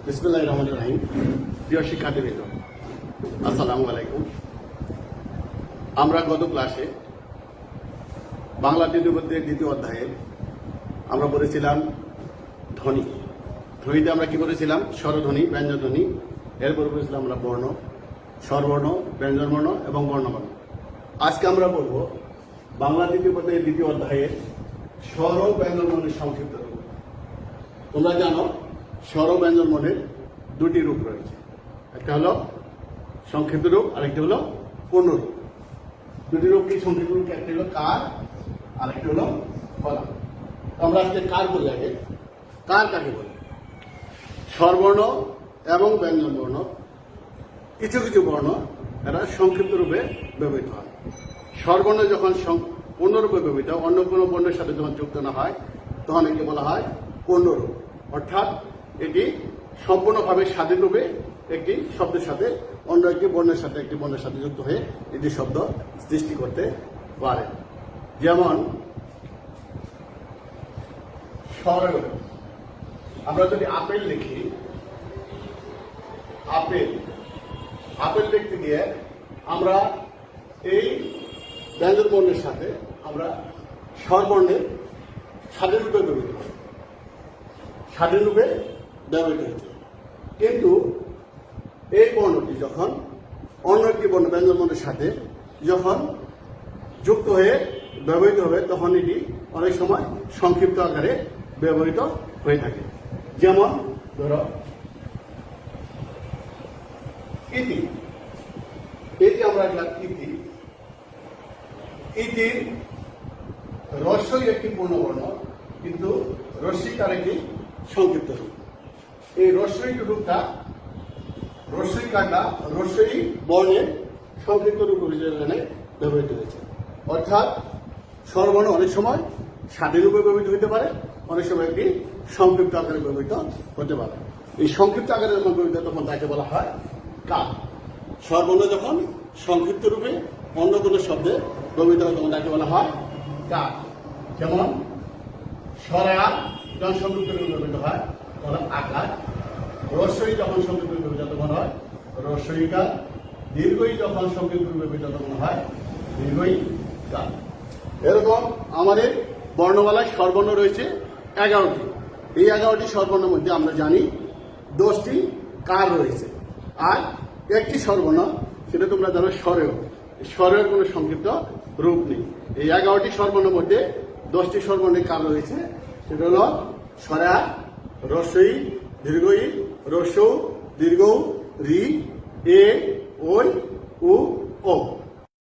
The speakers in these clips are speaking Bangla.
বিসমিল্লাহির রহমানির রহিম। প্রিয় শিক্ষার্থীবৃন্দ, আসসালামু আলাইকুম। আমরা গত ক্লাসে বাংলা দ্বিতীয় পত্রের দ্বিতীয় অধ্যায়ে আমরা পড়েছিলাম ধ্বনি। ধ্বনিতে আমরা কি পড়েছিলাম? স্বরধ্বনি, ব্যঞ্জনধ্বনি। এরপর পড়েছিলাম আমরা বর্ণ, স্বরবর্ণ, ব্যঞ্জনবর্ণ এবং বর্ণবর্ণ। আজকে আমরা বলবো বাংলা দ্বিতীয় পত্রের দ্বিতীয় অধ্যায়ে স্বর ও ব্যঞ্জনবর্ণের সংক্ষিপ্ত রূপ। তোমরা জানো স্বর ও ব্যঞ্জনবর্ণের দুটি রূপ রয়েছে, একটা হলো সংক্ষিপ্ত রূপ আর একটি হলো পূর্ণ রূপ। দুটি রূপ কি? সংক্ষিপ্ত রূপ একটি হলো কার আর একটি হলো ফলা। আমরা আজকে কার বলি। আগে কার কাকে বলি? স্বরবর্ণ এবং ব্যঞ্জনবর্ণ, কিছু কিছু বর্ণ এরা সংক্ষিপ্ত রূপে ব্যবহৃত হয়। স্বরবর্ণ যখন পূর্ণরূপে ব্যবহৃত হয়, অন্য কোনো বর্ণের সাথে যখন যুক্ত না হয় তখন একে বলা হয় পূর্ণরূপ। অর্থাৎ এটি সম্পূর্ণভাবে স্বাধীনরূপে একটি শব্দের সাথে অন্য একটি বর্ণের সাথে যুক্ত হয়ে একটি শব্দ সৃষ্টি করতে পারে। যেমন স্বর, আমরা যদি আপেল লিখি, আপেল লিখতে গিয়ে আমরা এই ব্যঞ্জন বর্ণের সাথে আমরা স্বরবর্ণের স্বাধীনরূপে ব্যবহৃত হয়, স্বাধীনরূপে ব্যবহৃত হয়েছে। কিন্তু এই বর্ণটি যখন অন্য একটি বর্ণ ব্যঞ্জন বর্ণের সাথে যখন যুক্ত হয়ে ব্যবহৃত হবে তখন এটি অনেক সময় সংক্ষিপ্ত আকারে ব্যবহৃত হয়ে থাকে। যেমন ধরো ইতি, এটি আমরা ইতি, ইতির রস্যই একটি পূর্ণবর্ণ, কিন্তু রস্যিকার একটি সংক্ষিপ্ত রূপ। এই রস্যই রূপটা রস্যই বর্ণের সংক্ষিপ্ত রূপ হিসেবে এখানে ব্যবহৃত হয়েছে। অর্থাৎ স্বরবর্ণ অনেক সময় স্বাধীন রূপে ব্যবহৃত হতে পারে, অনেক সময় একটি সংক্ষিপ্ত আকারে ব্যবহৃত হতে পারে। এই সংক্ষিপ্ত আকারে যখন ব্যবহৃত তখন তাকে বলা হয় কার। স্বরবর্ণ যখন সংক্ষিপ্ত রূপে অন্য কোনো শব্দে ব্যবহৃত হয় তখন তাকে বলা হয় কার। যেমন স্বরা যখন সংক্ষিপ্ত রূপে ব্যবহৃত হয় তখন আকার, রস্যই যখন সংক্ষিপ্ত রূপে ব্যবহৃত তখন হয় রস্যইকার, দীর্ঘই যখন সংক্ষিপ্ত রূপে ব্যবহৃত তখন হয় দীর্ঘইকার। এরকম আমাদের বর্ণমালায় স্বরবর্ণ রয়েছে 11টি। এই 11টি স্বরবর্ণের মধ্যে আমরা জানি 10টি কার রয়েছে আর একটি স্বরবর্ণ, সেটা তোমরা জানো স্বরেয়। স্বরের কোনো সংক্ষিপ্ত রূপ নেই। এই 11টি স্বরবর্ণের মধ্যে 10টি স্বরবর্ণের কার রয়েছে, সেটা হলো স্বরা, রস্যই, দীর্ঘই, রস্যৌ, দীর্ঘ, রি, এ, ওই, উ, ও।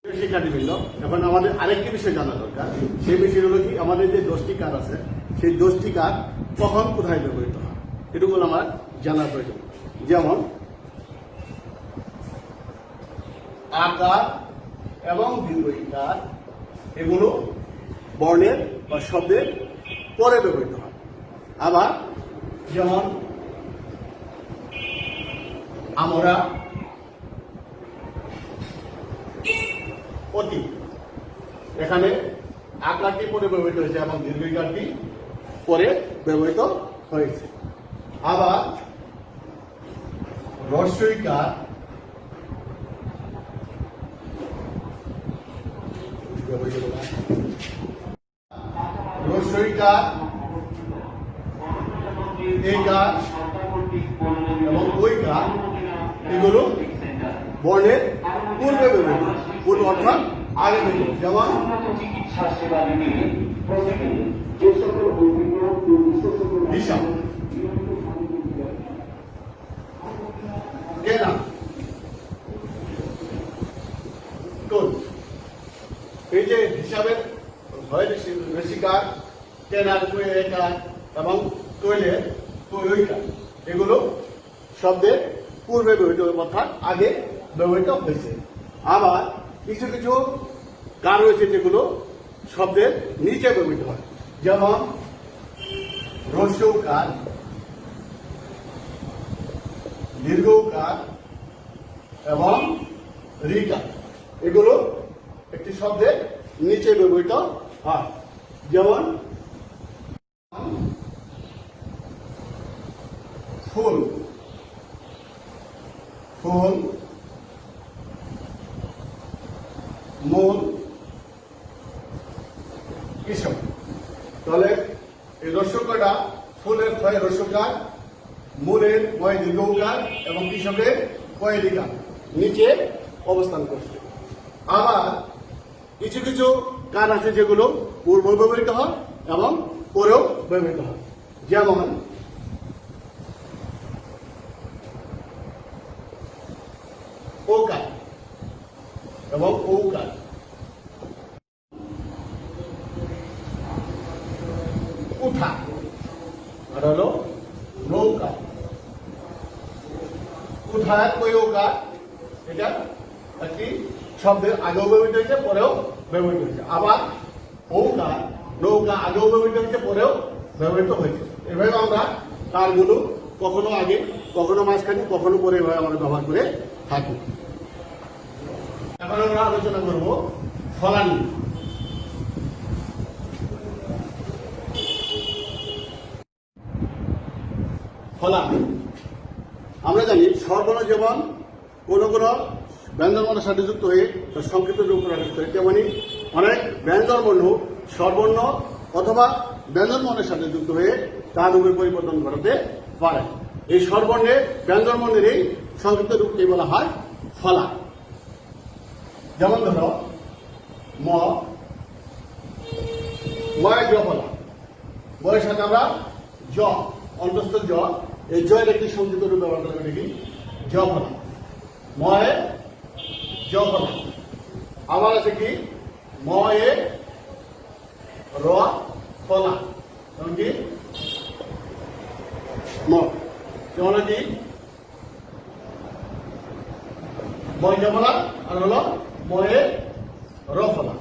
শিক্ষার্থীবৃন্দ, এখন আমাদের আরেকটি বিষয় জানা দরকার। সেই বিষয় হলো কি, আমাদের যে 10টি কার আছে সেই 10টি কার কখন কোথায় ব্যবহৃত হয় এটুকু আমার জানার প্রয়োজন। যেমন আকার এবং দীর্ঘইকার, এগুলো বর্ণের বা শব্দের পরে ব্যবহৃত হয়। আবার যেমন আমরা, অতি, এখানে আকারটি পরে ব্যবহৃত হয়েছে এবং দীর্ঘইকারটি পরে ব্যবহৃত হয়েছে। আবার রস্যইকার, রস্যইকার, একার এবং ওইকার, এগুলো বর্ণের পূর্বে ব্যবহৃত, পূর্ব অর্থাৎ আগে ব্যবহৃত। যেমন হিসাব, কেনা, টোল। এই যে হিসাবের হয় ঋষিকার, কেনার একার এবং তৈলের তৈলইকার, এগুলো শব্দের পূর্বে ব্যবহৃত অর্থাৎ আগে ব্যবহৃত হয়েছে। আবার কিছু কিছু কার রয়েছে যেগুলো শব্দের নিচে ব্যবহৃত হয়। যেমন রস্যৌকার, দীর্ঘৌকার এবং রিকার, এগুলো একটি শব্দের নিচে ব্যবহৃত হয়। যেমন ফুল, ফুল, মূল, কৃষক। তাহলে এই রস্যকটা ফুলের ক্ষয় রস্যকার, মূলের ময় দীর্ঘকার এবং কৃষকের কয় দীর্ঘার নিচে অবস্থান করছে। আবার কিছু কিছু কার আছে যেগুলো পূর্ব ব্যবহৃত হয় এবং পরেও ব্যবহৃত হয়, যেমন ওকার এবং ঔকার। উঠা আর হলো নৌকা। উঠা কয়ৌকা, এটা একটি শব্দের আগেও ব্যবহৃত হয়েছে, পরেও ব্যবহৃত হয়েছে। আবার ঔকা, নৌকা আগেও ব্যবহৃত হয়েছে, পরেও ব্যবহৃত হয়েছে। এভাবে আমরা কারগুলো কখনো আগে, কখনো মাঝখানে, কখনো পরে এভাবে আমরা ব্যবহার করে থাকি। এখন আমরা আলোচনা করবো ফলানি। ফলা, আমরা জানি স্বরবর্ণ যেমন কোন কোন ব্যঞ্জনবর্ণের সাথে যুক্ত হয়ে সংক্ষিপ্ত রূপ প্রকাশ করে, তেমনি অনেক ব্যঞ্জনবর্ণ স্বরবর্ণ অথবা ব্যঞ্জনবর্ণের সাথে যুক্ত হয়ে তার রূপের পরিবর্তন ঘটাতে পারে। এই স্বরবর্ণের ব্যঞ্জনবর্ণের এই সংক্ষিপ্ত রূপকে বলা হয় ফলা। যেমন ধরো ম, ময় জ ফলা। ময়ের সাথে আমরা জ, অন্তস্থ জ, এই জয়ের একটি সংক্ষিপ্ত রূপ ব্যবহার করে দেখি জ ফলা। ময়ে জ ফলা। আবার আছে কি ময়ে র ফলা, যেমন কি ম, যেমন কি ময় জ ফলা আর হলো ময়ে র ফলা।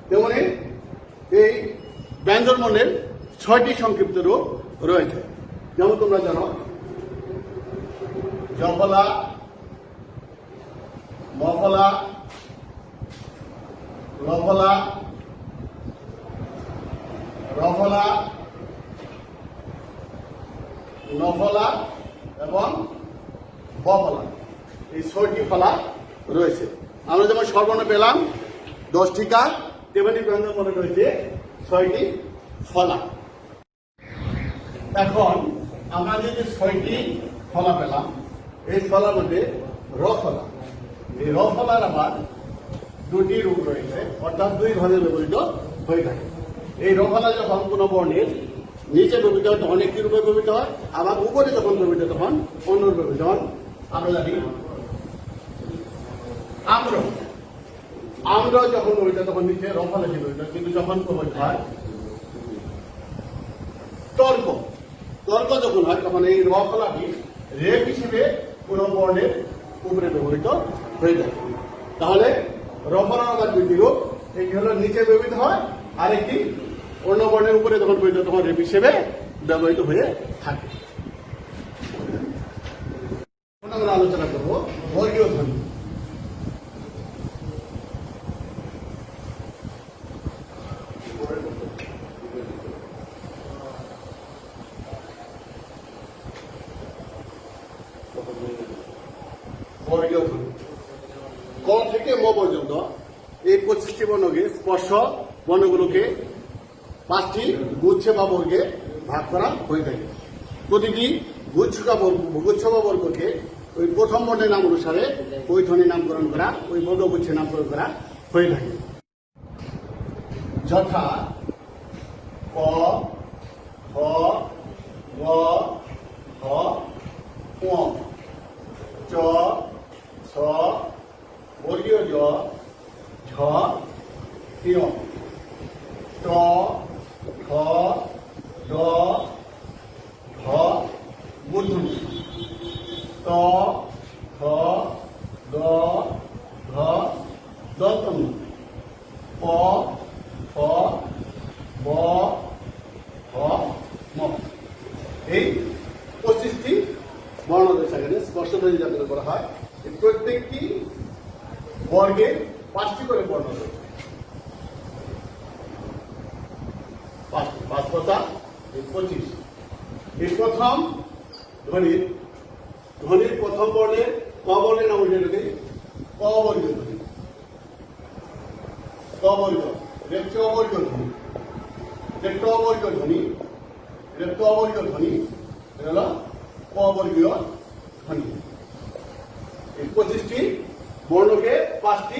তেমনি এই ব্যঞ্জনবর্ণের 6টি সংক্ষিপ্ত রূপ রয়েছে। যেমন তোমরা জানো জফলা, মফলা, রফলা, রফলা, নফলা এবং বফলা। এই 6টি ফলা রয়েছে। আমরা যেমন স্বরবর্ণ পেলাম 10টি কার, তেমনি ব্যঞ্জনবর্ণে রয়েছে 6টি ফলা। এখন আমরা যে 6টি ফলা পেলাম, এই ফলার মধ্যে র ফলা। এই র ফলার আবার 2টি রূপ রয়েছে, অর্থাৎ 2 ভাগে ব্যবহৃত হয়ে থাকে। এই র ফলা যখন কোনো বর্ণের নিচে ব্যবহৃত হয় তখন একটি রূপে ব্যবহৃত হয়, আবার উপরে যখন ব্যবহৃত তখন অন্য রূপে ব্যবহৃত হয়। আমরা জানি আম্র, আম্র যখন ব্যবহৃত তখন নিচে র ফলা হিসেবে ব্যবহৃত, কিন্তু যখন ব্যবহৃত হয় তর্ক, তর্ক যখন হয় তখন এই র ফলাটি রেপ হিসেবে কোন বর্ণের উপরে ব্যবহৃত হয়ে যায়। তাহলে র ফলার আবার 2টি রূপ, একটি হলো নিচে ব্যবহৃত হয়, আর একটি অন্য বর্ণের উপরে যখন ব্যবহৃত তখন রেপ হিসেবে ব্যবহৃত হয়ে থাকে। আমরা আলোচনা করব বর্গীয় ধ্বনি। বর্গীয় ধ্বনি ক থেকে ম পর্যন্ত এই 25টি বর্ণকে, স্পর্শ বর্ণগুলোকে 5টি গুচ্ছ বা বর্গে ভাগ করা হয়ে থাকে। প্রতিটি গুচ্ছ বা বর্গকে ওই প্রথম বর্ণের নাম অনুসারে ওই ধ্বনি নামকরণ করা, ওই বর্গগুচ্ছের নামকরণ করা হয়ে থাকে। যথা ক, খ, গ, ঘ, ঙ, চ, ছ, বর্গীয় জ, ঝ, ঞ, ট, ঠ, ড, ঢ, মূর্ধন্য, ত, থ, দ, ধ, দন্তন্য, প, ফ, ব, ভ, ম। এই 25টি বর্ণ রয়েছে এখানে, স্পর্শধ্বনি যাদের বলা হয়। এই প্রত্যেকটি বর্গে 5টি করে বর্ণ রয়েছে। 5 কথা 25। এই প্রথম ধ্বনির প্রথম বর্ণের ক বর্গের নাম উল্লেখ ক বর্গীয় ধ্বনি, ক বর্গ, এটা চ বর্গীয় ধ্বনি, এটা ট বর্গীয় ধ্বনি, এটা ট বর্গীয় ধ্বনি, এটা হলো ক বর্গীয় ধ্বনি। এই 25টি বর্ণকে 5টি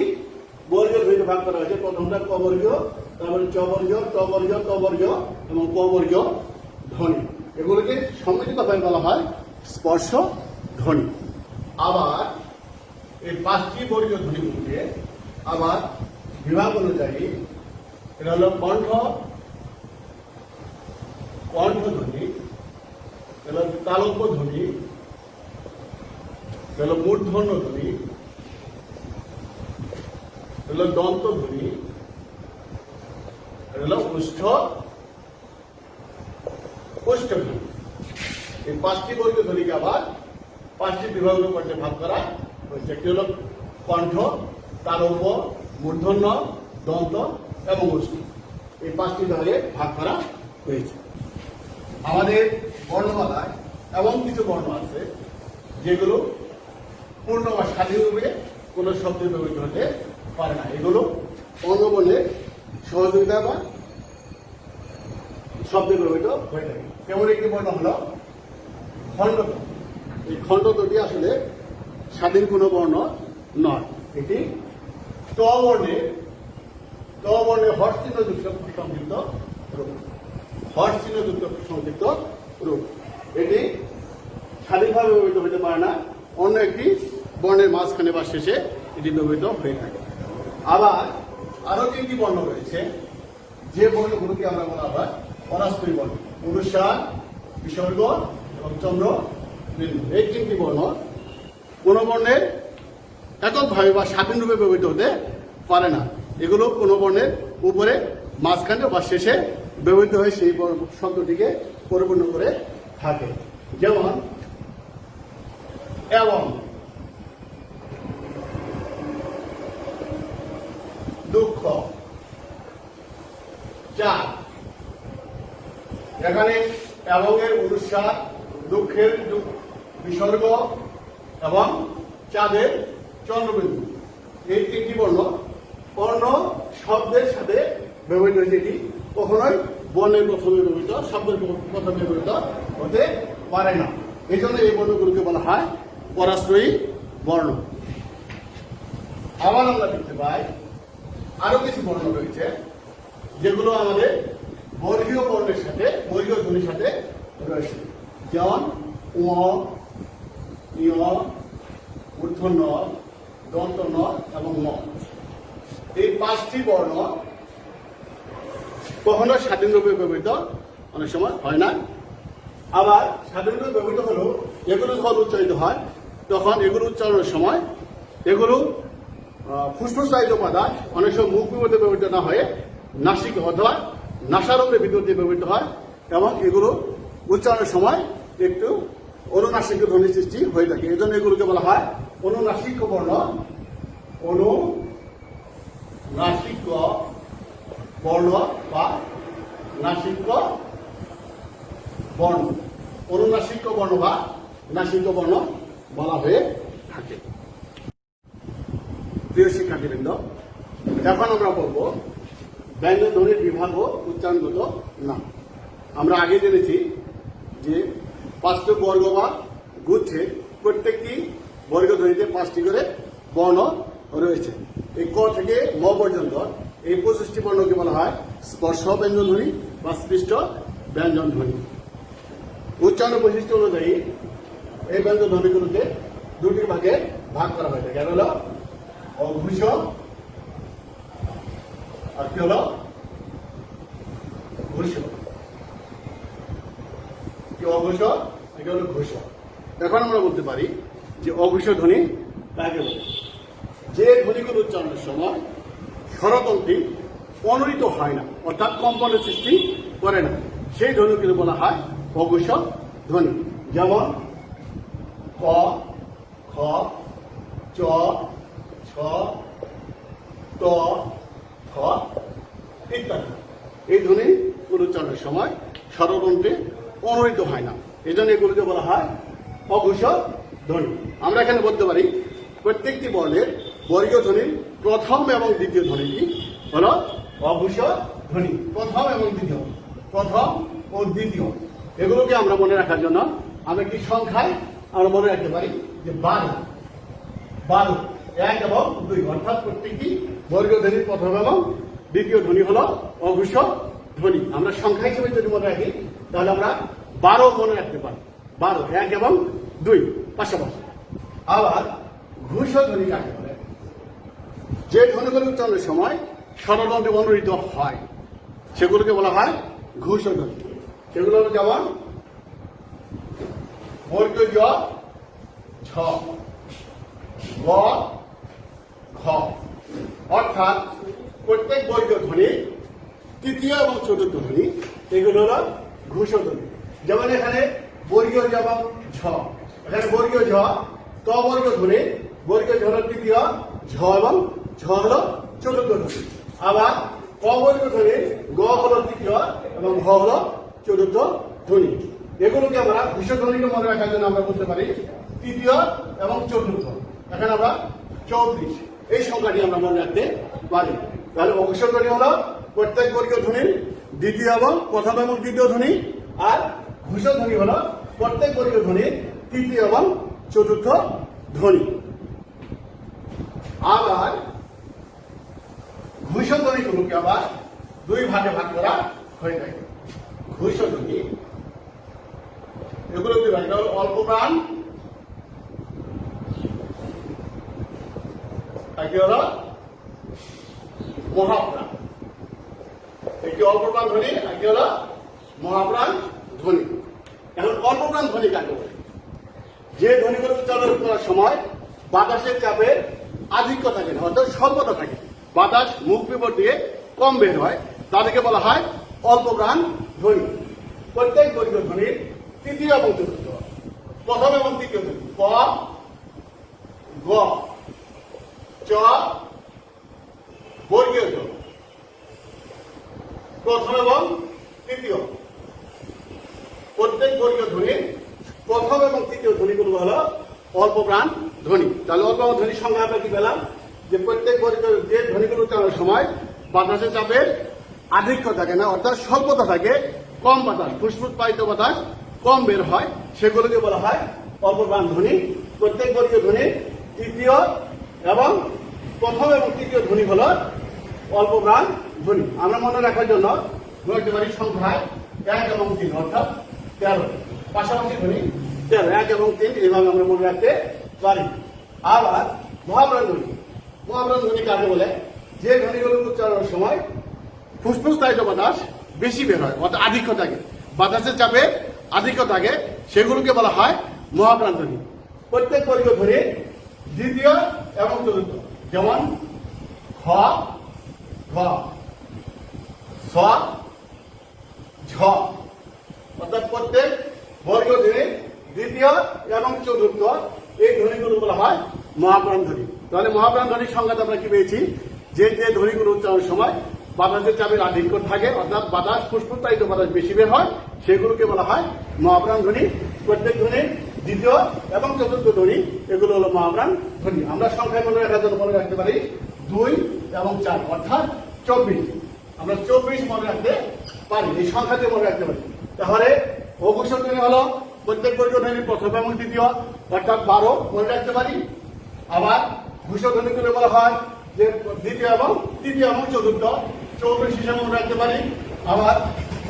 বর্গীয় ধ্বনিতে ভাগ করা হয়েছে। প্রথমটা ক বর্গীয়, তারপরে চ বর্গীয়, ট বর্গীয়, ত বর্গীয় এবং ক বর্গীয় ধ্বনি। এগুলোকে সম্মিলিতভাবে বলা হয় স্পর্শ ধ্বনি। আবার এই 5টি বর্গীয় ধ্বনিগুলোকে আবার বিভাগ অনুযায়ী এটা হলো কণ্ঠ, কণ্ঠ ধ্বনি, এটা হলো তালব্য ধ্বনি, এটা হলো মূর্ধন্য ধ্বনি, এটা হলো দন্ত ধ্বনি, এটা হলো ওষ্ঠ ধ্বনি। এই 5টি বর্গীয় ধ্বনিকে আবার 5টি বিভাগের মধ্যে ভাগ করা হয়েছে। একটি হলো কণ্ঠ, তালব্য, মূর্ধন্য, দন্ত এবং ওষ্ঠ। এই 5টি বিভাগে ভাগ করা হয়েছে। আমাদের বর্ণমালায় এমন কিছু বর্ণ আছে যেগুলো পূর্ণ বা স্বাধীনভাবে কোনো শব্দে ব্যবহৃত হতে পারে না। এগুলো অন্যবর্ণের সহযোগিতা বা শব্দে ব্যবহৃত হয়ে থাকে। যেমন একটি বর্ণ হলো খণ্ডত। এই খণ্ডতটি আসলে স্বাধীন কোনো বর্ণ নয়। এটি ট বর্ণের হর্ষ চিহ্নযুক্ত সংযুক্ত রূপ, হর্ষ চিহ্নযুক্ত সংযুক্ত রূপ। এটি স্বাধীনভাবে ব্যবহৃত হতে পারে না, অন্য একটি বর্ণের মাঝখানে বা শেষে এটি ব্যবহৃত হয়ে থাকে। আবার আরো 3টি বর্ণ রয়েছে, যে বর্ণগুলোকে আমরা বলা হয় পরাশ্রয়ী বর্ণ। অনুস্বার, বিসর্গ এবং চন্দ্র বিন্দু। এই 3টি বর্ণ কোন বর্ণের এককভাবে বা স্বাধীনরূপে ব্যবহৃত হতে পারে না। এগুলো কোন বর্ণের উপরে, মাঝখানে বা শেষে ব্যবহৃত হয়ে সেই শব্দটিকে পরিপূর্ণ করে থাকে। যেমন এবং, দুঃখ, চাঁদ। এখানে এবং এর অনুস্বার, দুঃখের বিসর্গ এবং চাঁদের চন্দ্রবিন্দু, এই 3টি বর্ণ অন্য শব্দের সাথে ব্যবহৃত হয়েছে। এটি কখনোই বর্ণের প্রথমে ব্যবহৃত, শব্দের প্রথমে ব্যবহৃত হতে পারে না। এই জন্য এই বর্ণগুলোকে বলা হয় পরাশ্রয়ী বর্ণ। আবার আমরা দেখতে পাই আরো কিছু বর্ণ রয়েছে যেগুলো আমাদের বর্গীয় বর্ণের সাথে, বর্গীয় ধ্বনির সাথে রয়েছে। যেমন উ, ইয়, মূর্ধন্য, দন্তন্য এবং ম। এই 5টি বর্ণ কখনো স্বাধীনরূপে ব্যবহৃত অনেক সময় হয় না। আবার স্বাধীনরূপে ব্যবহৃত হলেও এগুলো যখন উচ্চারিত হয় তখন এগুলো উচ্চারণের সময় এগুলো ফুসফুসায়িত উপাদান অনেক সময় মুখ বিপদে ব্যবহৃত না হয়ে নাসিক অথবা নাসারন্ধ্রের ভিতর দিয়ে ব্যবহৃত হয় এবং এগুলো উচ্চারণের সময় একটু অনুনাসিক ধ্বনি সৃষ্টি হয়ে থাকে। এই জন্য এগুলোকে বলা হয় অনুনাসিক বর্ণ, অনুনাসিক বর্ণ বা নাসিক বর্ণ, অনুনাসিক বর্ণ বা নাসিক বর্ণ বলা হয়ে থাকে। প্রিয় শিক্ষার্থীবৃন্দ, এখন আমরা বলবো ব্যঞ্জন ধ্বনির বিভাগ ও উচ্চারণগত নাম। আমরা আগে জেনেছি যে 5টি বর্গ বা গুচ্ছে প্রত্যেকটি বর্গ ধ্বনিতে 5টি করে বর্ণ রয়েছে। এই ক থেকে ম পর্যন্ত এই 25টি বর্ণকে বলা হয় স্পর্শ ব্যঞ্জন ধ্বনি বা স্পৃষ্ট ব্যঞ্জন ধ্বনি। উচ্চারণ বৈশিষ্ট্য অনুযায়ী এই ব্যঞ্জন ধ্বনিগুলোকে 2টি ভাগে ভাগ করা হয়ে থাকে। হলো অঘোষ আর কি হলো ঘোষ। কি অঘোষ, এটা হলো ঘোষ। এখন আমরা বলতে পারি যে অঘোষ ধ্বনি কাকে বলে? যে ধ্বনিগুলো উচ্চারণের সময় স্বরতন্ত্রী অনুরিত হয় না, অর্থাৎ কম্পনের সৃষ্টি করে না, সেই ধ্বনিগুলো বলা হয় অঘোষ ধ্বনি। যেমন ক, খ, চ, ছ, ত, থ ইত্যাদি। এই ধ্বনি উচ্চারণের সময় স্বরতন্ত্রে অনুরিত হয় না, এই জন্য এগুলোকে বলা হয় অঘোষ ধ্বনি। আমরা এখানে বলতে পারি প্রত্যেকটি বর্ণের বর্গীয় ধ্বনির প্রথম এবং দ্বিতীয় ধ্বনিটি হলো অঘোষিত ধ্বনি। প্রথম এবং দ্বিতীয়, প্রথম ও দ্বিতীয় এগুলোকে আমরা মনে রাখার জন্য আমরা একটি সংখ্যায় আমরা মনে রাখতে পারি যে 12, 1 এবং 2, অর্থাৎ প্রত্যেকটি বর্গীয় ধ্বনির প্রথম এবং দ্বিতীয় ধ্বনি হলো অঘোষিত ধ্বনি। আমরা সংখ্যা হিসেবে যদি মনে রাখি তাহলে আমরা 12 মনে রাখতে পারি। 12, 1 এবং 2 পাশাপাশি। আবার ঘোষিত ধ্বনি কাকে বলে? যে ধ্বনিগুলো উচ্চারণের সময় স্বরবর্ণে অনুরিত হয় সেগুলোকে বলা হয় ঘোষিত ধ্বনি। সেগুলো হলো যেমন বর্গীয় জ, ঝ, গ, ঘ, অর্থাৎ প্রত্যেক বর্গীয় ধ্বনি তৃতীয় এবং চতুর্থ ধ্বনি এগুলো হলো ঘোষিত ধ্বনি। যেমন এখানে বর্গীয় জ এবং ঝ, এখানে বর্গীয় ঝ, ত বর্গীয় ধ্বনি, বর্গীয় ঝ হলো তৃতীয়, ঝ এবং ঝ হলো চতুর্থ ধ্বনি। আবার ক বর্গীয় ধ্বনি, গ হলো তৃতীয় এবং ঘ হলো চতুর্থ ধ্বনি। এগুলোকে আমরা ঘোষিত ধ্বনিকে মনে রাখার জন্য আমরা বলতে পারি তৃতীয় এবং চতুর্থ। এখানে আমরা 34 এই সংখ্যাটি আমরা মনে রাখতে পারি। তাহলে অঘোষিত ধ্বনি হলো প্রত্যেক বর্গীয় ধ্বনির দ্বিতীয় এবং প্রথম এবং দ্বিতীয় ধ্বনি, আর ঘোষিত ধ্বনি হলো প্রত্যেক বর্গীয় ধ্বনির তৃতীয় এবং চতুর্থ ধ্বনি। আবার ঘোষিত ধ্বনিগুলোকে আবার 2 ভাগে ভাগ করা হয়ে থাকে। ঘোষিত ধ্বনি এগুলো 2 ভাগ, অল্প প্রাণ, একটি হলো মহাপ্রাণ। একটি অল্প প্রাণ ধ্বনি, একটি হলো মহাপ্রাণ ধ্বনি। এখন অল্প প্রাণ ধ্বনি কাকে বলে? যে ধ্বনিগুলো উচ্চারণ করার সময় বাতাসের চাপের আধিক্য থাকে না, অর্থাৎ স্বল্পতা থাকে, বাতাস মুখ বিপদ দিয়ে কম বের হয়, তাদেরকে বলা হয় অল্প প্রাণ ধ্বনি। প্রত্যেক বর্গীয় ধ্বনির তৃতীয় এবং চতুর্থ, প্রথম এবং তৃতীয় ধ্বনি ক, গ, চ, বর্গীয় জ, প্রথম এবং তৃতীয়। প্রত্যেক বর্গীয় ধ্বনির প্রথম এবং তৃতীয় ধ্বনিগুলো হলো অল্প প্রাণ ধ্বনি। তাহলে অল্প ধ্বনির সংজ্ঞা আমরা কি পেলাম? যে প্রত্যেক বর্গীয় যে ধ্বনিগুলো উচ্চারণের সময় বাতাসের চাপের আধিক্য থাকে না, অর্থাৎ স্বল্পতা থাকে, কম বাতাস, ফুসফুস পায়িত বাতাস কম বের হয়, সেগুলোকে বলা হয় অল্প প্রাণ ধ্বনি। প্রত্যেক বর্গীয় ধ্বনির তৃতীয় এবং প্রথম এবং তৃতীয় ধ্বনি হলো অল্প প্রাণ ধ্বনি। আমরা মনে রাখার জন্য ধরতে পারি সংখ্যায় 1 এবং 3, অর্থাৎ 13, পাশাপাশি ধ্বনি 13, 1 এবং 3 এইভাবে আমরা মনে রাখতে পারি। আবার মহাপ্রাণ ধ্বনি। মহাপ্রাণ ধ্বনি কাকে বলে? যে ধ্বনিগুলো উচ্চারণের সময় ফুসফুস তায়িত বাতাস বেশি বের হয়, অর্থাৎ আধিক্য থাকে, বাতাসের চাপে আধিক্য থাকে, সেগুলোকে বলা হয় মহাপ্রাণ ধ্বনি। প্রত্যেক বর্গীয় ধ্বনি দ্বিতীয় এবং চতুর্থ, যেমন খ, ঘ, স, ঝ, অর্থাৎ প্রত্যেক বর্গীয় ধ্বনি দ্বিতীয় এবং চতুর্থ এই ধ্বনিগুলো বলা হয় মহাপ্রাণ ধ্বনি। তাহলে মহাপ্রাণ ধ্বনির সংজ্ঞাতে আমরা কি পেয়েছি? যে যে ধ্বনিগুলো উচ্চারণের সময় বাতাসের চাপের আধিক্য থাকে, অর্থাৎ বাতাস ফুসফুস তায়িত বাতাস বেশি বের হয়, সেগুলোকে বলা হয় মহাপ্রাণ ধ্বনি। প্রত্যেক ধ্বনির দ্বিতীয় এবং চতুর্থ ধ্বনি এগুলো হলো মহাপ্রাণ ধ্বনি। আমরা সংখ্যায় মনে রাখার জন্য মনে রাখতে পারি 2 এবং 4, অর্থাৎ 24। আমরা 24 মনে রাখতে পারি, এই সংখ্যাতে মনে রাখতে পারি। তাহলে অঘোষিত ধ্বনি হলো প্রত্যেক বর্গীয় ধ্বনির প্রথম এবং দ্বিতীয়, অর্থাৎ 12 মনে রাখতে পারি। আবার ঘোষিত ধ্বনিগুলো বলা হয় যে দ্বিতীয় এবং তৃতীয় এবং চতুর্থ, 24 হিসেবে মনে রাখতে পারি। আবার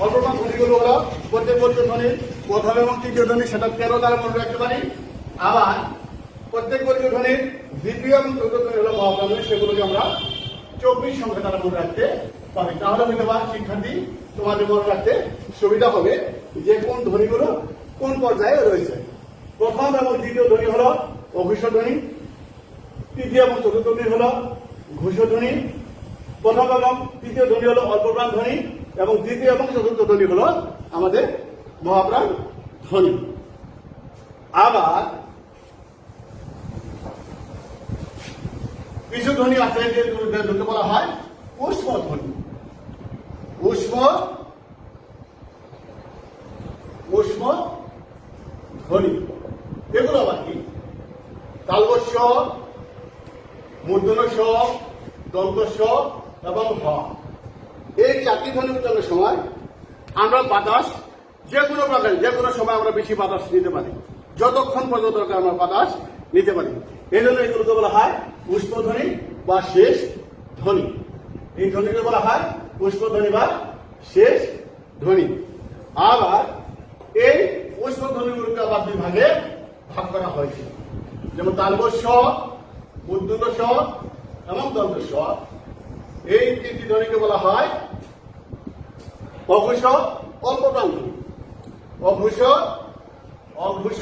অল্প প্রাণ ধ্বনিগুলো হলো প্রত্যেক বর্গীয় ধ্বনির প্রথম এবং তৃতীয় ধ্বনি, সেটা 13 দ্বারা মনে রাখতে পারি। আবার প্রত্যেক বর্গীয় ধ্বনির দ্বিতীয় এবং চতুর্থ ধ্বনি হলো মহাপ্রাণ ধ্বনি, সেগুলোকে আমরা 24 সংখ্যা দ্বারা মনে রাখতে পারি। তাহলে বিধবা শিক্ষার্থী তোমাদের মনে রাখতে সুবিধা হবে যে কোন ধ্বনিগুলো কোন পর্যায়ে রয়েছে। প্রথম এবং দ্বিতীয় ধ্বনি হলো অঘোষিত ধ্বনি, তৃতীয় এবং চতুর্থ ধ্বনি হলো ঘোষিত ধ্বনি, প্রথম এবং তৃতীয় ধ্বনি হলো অল্প প্রাণ ধ্বনি, এবং দ্বিতীয় এবং চতুর্থ ধ্বনি হলো আমাদের মহাপ্রাণ ধ্বনি। আবার কিছু ধ্বনি আছে যে দুটো বলা হয় উষ্ম ধ্বনি। উষ্ম ধ্বনি এগুলো আবার কি? তালবস্য, মূর্ধন্য স, দন্ত স এবং হ। এই চারটি ধ্বনি উচ্চারণের সময় আমরা বাতাস যে কোনো প্রকার যে কোনো সময় আমরা বেশি বাতাস নিতে পারি, যতক্ষণ পর্যন্ত দরকার আমরা বাতাস নিতে পারি। এই জন্য এগুলোকে বলা হয় পুষ্পধ্বনি বা শেষ ধ্বনি। এই ধ্বনিকে বলা হয় পুষ্পধ্বনি বা শেষ ধ্বনি। আবার এই পুষ্পধ্বনিগুলোকে আবার দুই ভাগে ভাগ করা হয়েছে, যেমন তালবস্য, মূর্ধন্য স এবং দন্ত স। এই তিনটি ধ্বনিকে বলা হয় অঘোষ অল্প প্রাণ ধ্বনি। অঘোষ অঘোষ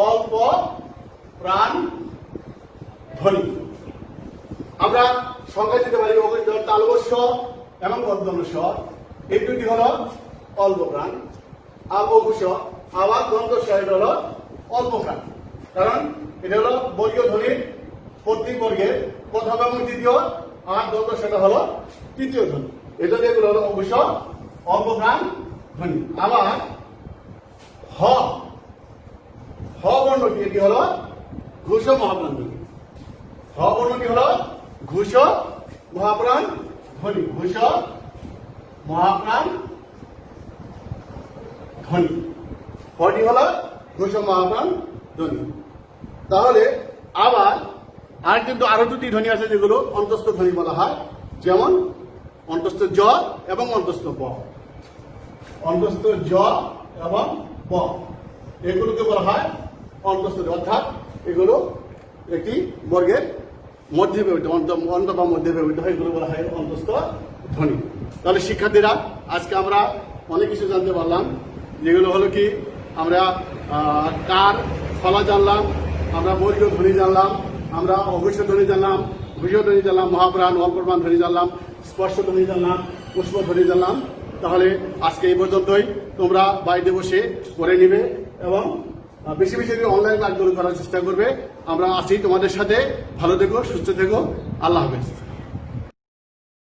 অল্প প্রাণ ধ্বনি। আমরা সংজ্ঞা দিতে পারি তালবস্য এবং মূর্ধন্য স এই দুটি হল অল্প প্রাণ, আর অঘোষ আবার দন্ত স এটা হল অল্প প্রাণ। কারণ এটা হলো বর্গীয় ধ্বনির প্রত্যেক বর্গের প্রথম এবং দ্বিতীয়, আর দন্ত সেটা হলো তৃতীয় ধ্বনি। এই জন্য এগুলো হলো অঘোষ অল্প প্রাণ ধ্বনি। আবার হ হ বর্ণটি এটি হলো ঘোষ মহাপ্রাণ ধ্বনি। হ বর্ণটি হলো ঘোষ মহাপ্রাণ ধ্বনি। ঘোষ মহাপ্রাণ ধ্বনি। হটি হলো ঘোষ মহাপ্রাণ ধ্বনি। তাহলে আবার আর কিন্তু আরো দুটি ধ্বনি আছে যেগুলো অন্তস্থ ধ্বনি বলা হয়, যেমন অন্তস্থ জ এবং অন্তস্থ ব। অন্তস্থ জ এবং ব এগুলোকে বলা হয় অন্তস্থ, অর্থাৎ এগুলো একটি বর্গের মধ্যে ব্যবহৃত, অন্ত বা মধ্যে ব্যবহৃত হয়, এগুলো বলা হয় অন্তস্থ ধ্বনি। তাহলে শিক্ষার্থীরা আজকে আমরা অনেক কিছু জানতে পারলাম, যেগুলো হলো কি আমরা কার ফলা জানলাম, আমরা বর্গীয় ধ্বনি জানলাম, আমরা অঘোষ ধ্বনি জানলাম, ঘোষ ধ্বনি জানলাম, মহাপ্রাণ অল্প প্রাণ ধ্বনি জানলাম, স্পর্শ ধ্বনি জানলাম, পুষ্প ধ্বনি জানলাম। তাহলে আজকে এই পর্যন্তই। তোমরা বাড়িতে বসে করে নিবে এবং বেশি বেশি অনলাইন ক্লাসগুলো করার চেষ্টা করবে। আমরা আছি তোমাদের সাথে। ভালো থেকো, সুস্থ থেকো। আল্লাহ হাফেজ।